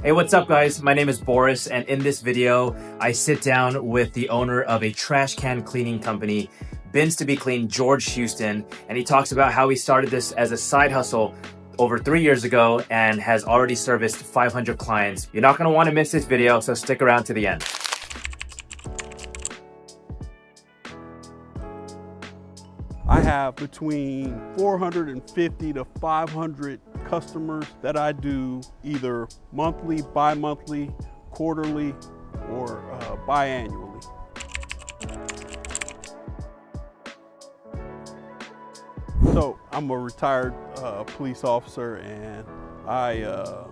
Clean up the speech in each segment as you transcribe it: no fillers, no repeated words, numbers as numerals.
Hey, what's up, guys? My name is Boris, and in this video, I sit down with the owner of a trash can cleaning company, Bins to be Clean, George Houston, and he talks about how he started this as a side hustle over 3 years ago and has already serviced 500 clients. You're not going to want to miss this video, so stick around to the end. I have between 450 to 500 customers that I do either monthly, bi-monthly, quarterly, or biannually. So I'm a retired police officer, and I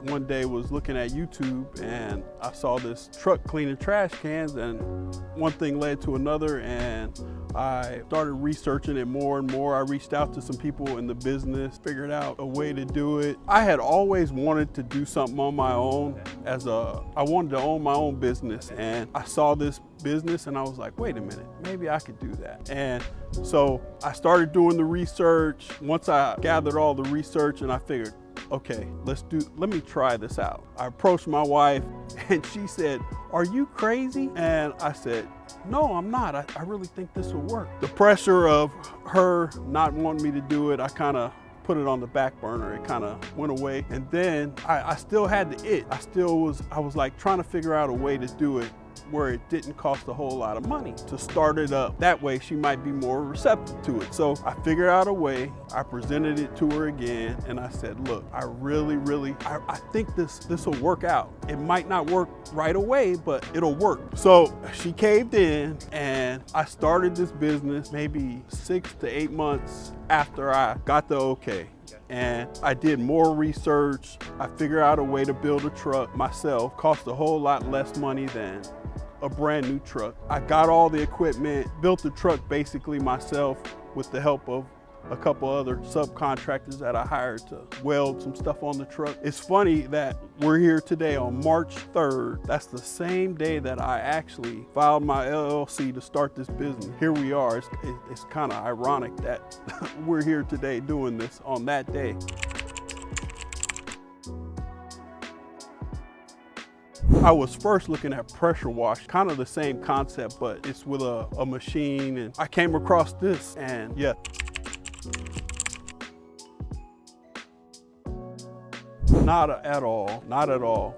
one day was looking at YouTube and I saw this truck cleaning trash cans, and one thing led to another, and I started researching it more and more. I reached out to some people in the business, figured out a way to do it. I had always wanted to do something on my own. I wanted to own my own business, and I saw this business and I was like, wait a minute, maybe I could do that. And so I started doing the research. Once I gathered all the research, and I figured, okay, let me try this out. I approached my wife and she said, are you crazy? And I said, no, I'm not. I really think this will work. The pressure of her not wanting me to do it, I kind of put it on the back burner. It kind of went away. And then I still had the itch. I was like trying to figure out a way to do it where it didn't cost a whole lot of money to start it up. That way she might be more receptive to it. So I figured out a way. I presented it to her again, and I said, look, I think this will work out. It might not work right away, but it'll work. So she caved in, and I started this business maybe 6 to 8 months after I got the okay. And I did more research. I figured out a way to build a truck myself. Cost a whole lot less money than a brand new truck. I got all the equipment, built the truck basically myself with the help of a couple other subcontractors that I hired to weld some stuff on the truck. It's funny that we're here today on March 3rd. That's the same day that I actually filed my LLC to start this business. Here we are. It's kind of ironic that we're here today doing this on that day. I was first looking at pressure wash, kind of the same concept, but it's with a machine, and I came across this, and yeah. Not at all, not at all.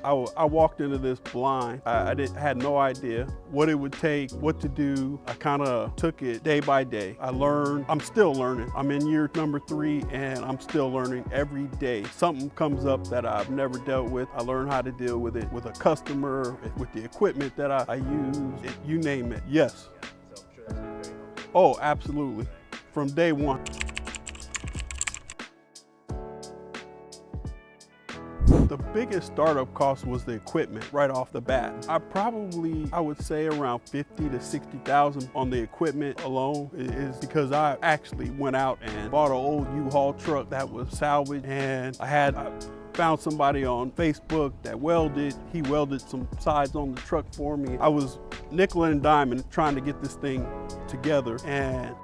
I walked into this blind. I had no idea what it would take, what to do. I kind of took it day by day. I learned, I'm still learning. I'm in year number 3, and I'm still learning every day. Something comes up that I've never dealt with. I learn how to deal with it with a customer, with the equipment that I use, you name it. Yes. Oh, absolutely. From day one. The biggest startup cost was the equipment right off the bat. I would say around 50 to 60,000 on the equipment alone, is because I actually went out and bought an old U-Haul truck that was salvaged, and I found somebody on Facebook that welded. He welded some sides on the truck for me. I was nickel and diming trying to get this thing together, and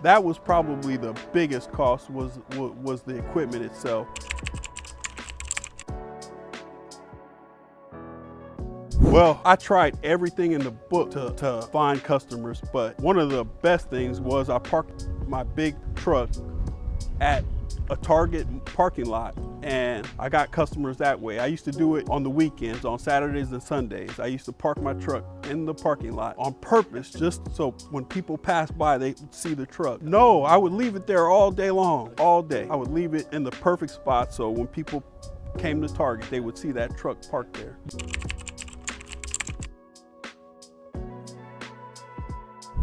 that was probably the biggest cost, was the equipment itself. Well, I tried everything in the book to find customers, but one of the best things was I parked my big truck at a Target parking lot, and I got customers that way. I used to do it on the weekends, on Saturdays and Sundays. I used to park my truck in the parking lot on purpose, just so when people pass by, they would see the truck. No, I would leave it there all day long, all day. I would leave it in the perfect spot, so when people came to Target, they would see that truck parked there.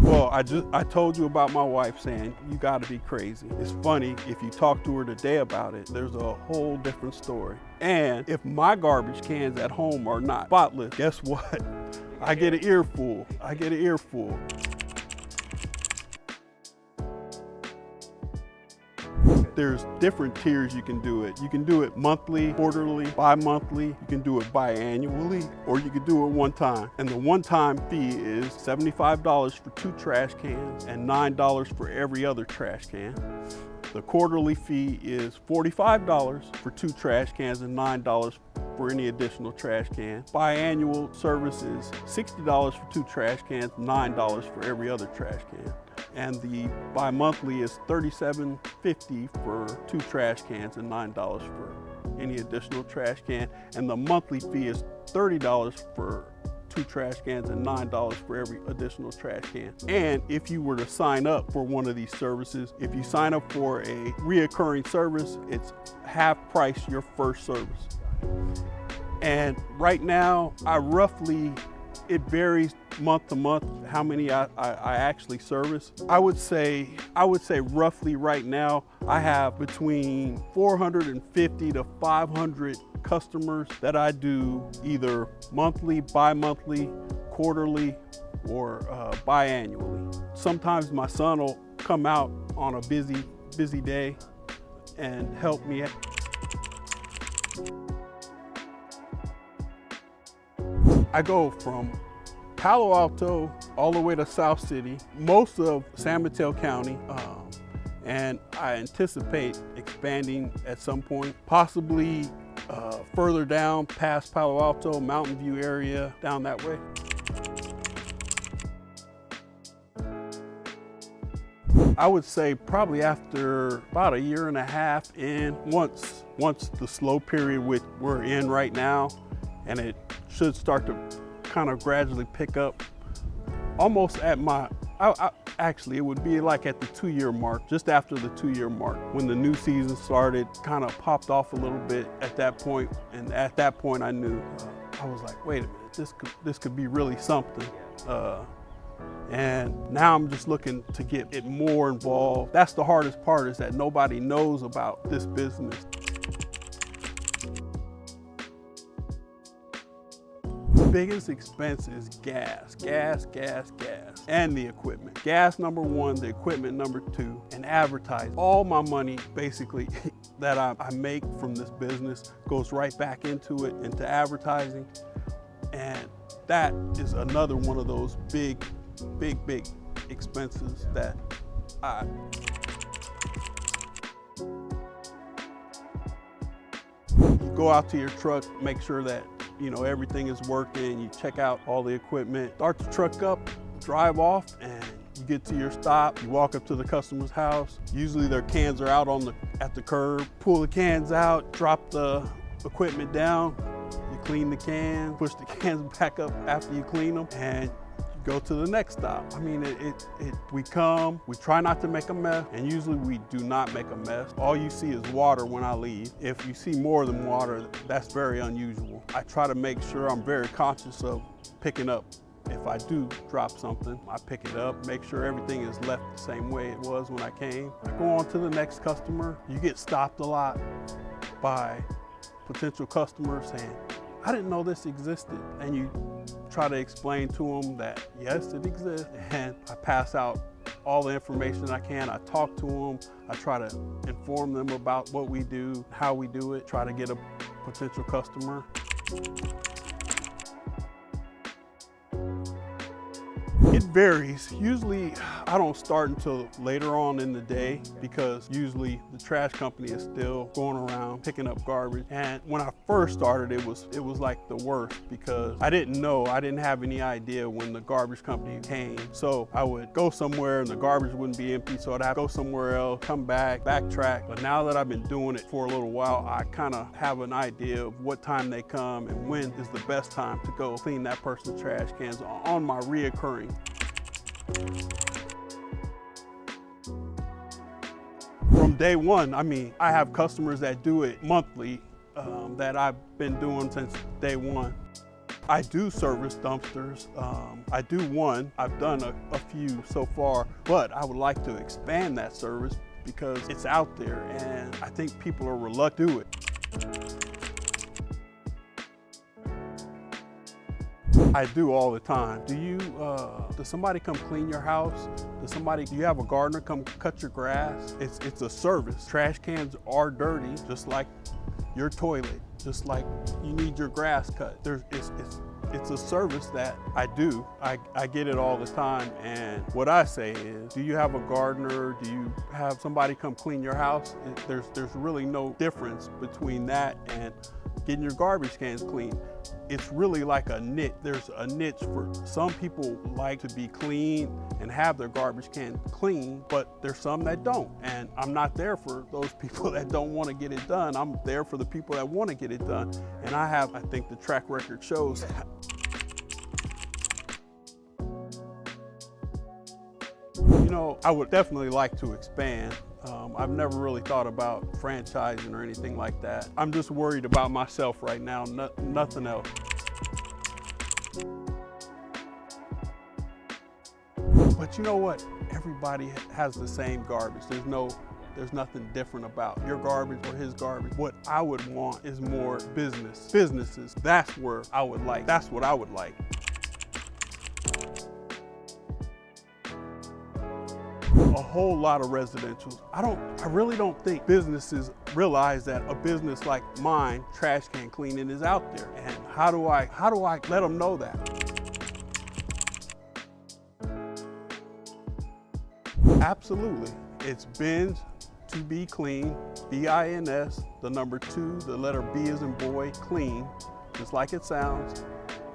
Well, I told you about my wife saying, you gotta be crazy. It's funny, if you talk to her today about it, there's a whole different story. And if my garbage cans at home are not spotless, guess what? I get an earful. I get an earful. There's different tiers you can do it. You can do it monthly, quarterly, bi-monthly. You can do it biannually, or you can do it one time. And the one-time fee is $75 for 2 trash cans and $9 for every other trash can. The quarterly fee is $45 for 2 trash cans and $9 for any additional trash can. Biannual service is $60 for 2 trash cans, $9 for every other trash can. And the bi-monthly is $37.50 for 2 trash cans and $9 for any additional trash can. And the monthly fee is $30 for 2 trash cans and $9 for every additional trash can. And if you were to sign up for one of these services, if you sign up for a reoccurring service, it's half price your first service. And right now, it varies month to month how many I actually service. I would say roughly right now I have between 450 to 500 customers that I do either monthly, bi-monthly, quarterly, or biannually. Sometimes my son will come out on a busy day and help me. I go from Palo Alto all the way to South City, most of San Mateo County, and I anticipate expanding at some point, possibly further down past Palo Alto, Mountain View area, down that way. I would say probably after about 1.5 years in, once the slow period we're in right now, and it should start to kind of gradually pick up, almost at actually it would be like at the 2-year mark, just after the 2-year mark, when the new season started, kind of popped off a little bit at that point. And at that point I knew, I was like, wait a minute, this could be really something. And now I'm just looking to get it more involved. That's the hardest part, is that nobody knows about this business. Biggest expense is gas, and the equipment. Gas number 1, the equipment number 2, and advertising. All my money basically that I make from this business goes right back into advertising. And that is another one of those big expenses that you go out to your truck, make sure that everything is working, you check out all the equipment, start the truck up, drive off, and you get to your stop, you walk up to the customer's house. Usually their cans are out at the curb. Pull the cans out, drop the equipment down, you clean the can, push the cans back up after you clean them, and go to the next stop. I mean, we try not to make a mess, and usually we do not make a mess. All you see is water when I leave. If you see more than water, that's very unusual. I try to make sure I'm very conscious of picking up. If I do drop something, I pick it up, make sure everything is left the same way it was when I came. I go on to the next customer. You get stopped a lot by potential customers saying, I didn't know this existed. And you try to explain to them that yes, it exists, and I pass out all the information I can. I talk to them, I try to inform them about what we do, how we do it, try to get a potential customer. It varies. Usually I don't start until later on in the day, because usually the trash company is still going around picking up garbage. And when I first started, it was like the worst, because I didn't have any idea when the garbage company came. So I would go somewhere and the garbage wouldn't be empty, so I'd have to go somewhere else, come back, backtrack. But now that I've been doing it for a little while, I kind of have an idea of what time they come and when is the best time to go clean that person's trash cans on my reoccurring. From day one, I mean, I have customers that do it monthly, that I've been doing since day one. I do service dumpsters. I do one. I've done a few so far, but I would like to expand that service because it's out there and I think people are reluctant to do it. I do all the time. Does somebody come clean your house? Do you have a gardener come cut your grass? It's a service. Trash cans are dirty, just like your toilet, just like you need your grass cut. It's a service that I do. I get it all the time, and what I say is, do you have a gardener? Do you have somebody come clean your house? There's really no difference between that and getting your garbage cans clean. It's really like a niche. There's a niche for some people like to be clean and have their garbage can clean, but there's some that don't. And I'm not there for those people that don't want to get it done. I'm there for the people that want to get it done. And I think the track record shows that. You know, I would definitely like to expand. I've never really thought about franchising or anything like that. I'm just worried about myself right now, nothing else. But you know what? Everybody has the same garbage. There's nothing different about your garbage or his garbage. What I would want is more businesses. That's what I would like. A whole lot of residentials. I really don't think businesses realize that a business like mine, trash can cleaning, is out there. And how do I let them know that? Absolutely. It's Bins to be clean, BINS, the number 2, the letter B as in boy, clean, just like it sounds,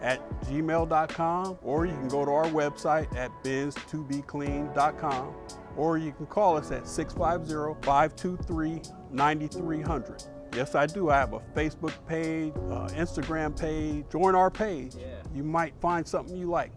at gmail.com, or you can go to our website at bins2beclean.com, or you can call us at 650-523-9300. Yes, I do. I have a Facebook page, Instagram page. Join our page. Yeah. You might find something you like.